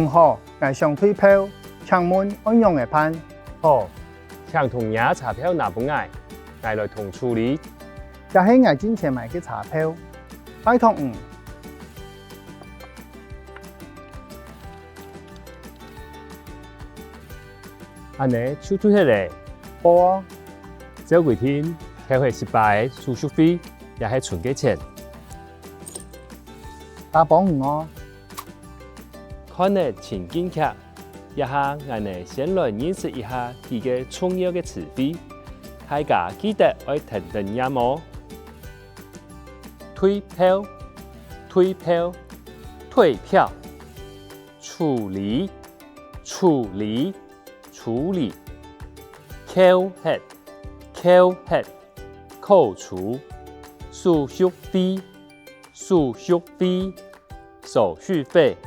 好，我想退票，请问按样的办？好，请同爷查票拿本爱，我来同处理。这是我之前买嘅查票，拜托安尼手推起来，好啊，这几天开会失败的手续费也是存几钱？打帮哦。看的情景剧，一下我哋先来认识一下佢嘅重要嘅词汇，大家记得要听听呀么？退票、退票、退票、处理、处理、处理、扣黑、扣黑、扣除、手续费、手续费、手续费。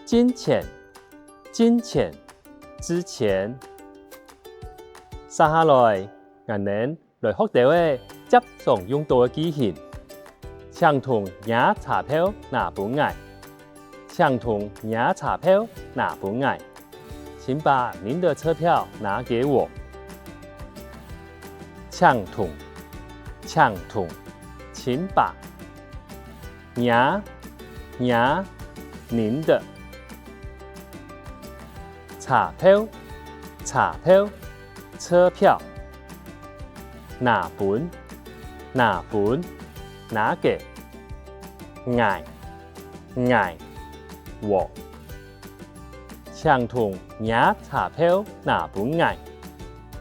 金钱、金钱、之前，接下來，我哋來學到嘅接常用到嘅機型，請同爺查票拿本愛，請同爺查票拿本愛，請把您的車票拿給我。請同，請把爺您的。查票，車票，拿本，拿給，我，請同爺查票拿本愛，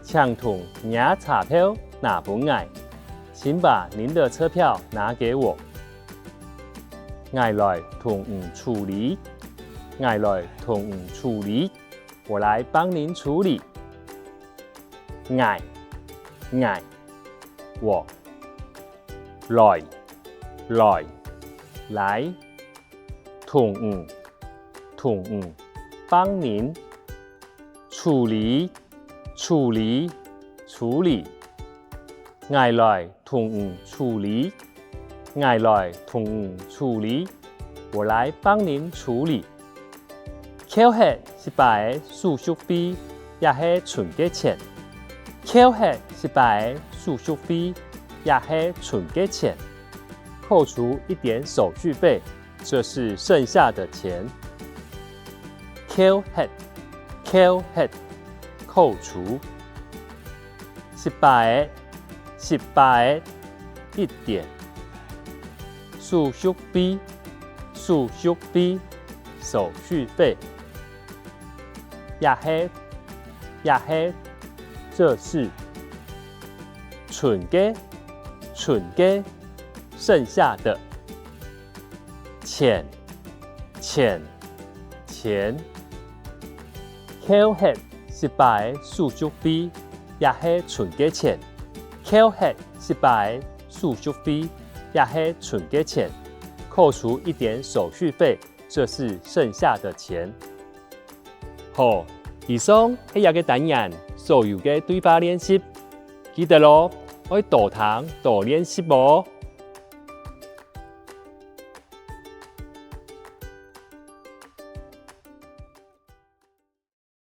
請同爺查票拿本愛，請把您的車票拿給我，我來同處理，我来帮您处理。我来同帮您处理。我来同处理。我来帮您处理。扣黑失敗的手續費也是存幾錢？扣黑失敗的手續費也是存幾錢？扣除一點手續費，這是剩下的錢。扣黑，扣除失敗的一點手續費，手續費。也是，這是存嘅，剩下的錢，扣黑失敗的手續費也是存嘅錢，扣黑失敗的手續費也是存嘅錢，扣除一點手續費，這是剩下的錢。好，以上係一個單元所有嘅對話練習，記得咯，要多聽多練習喎。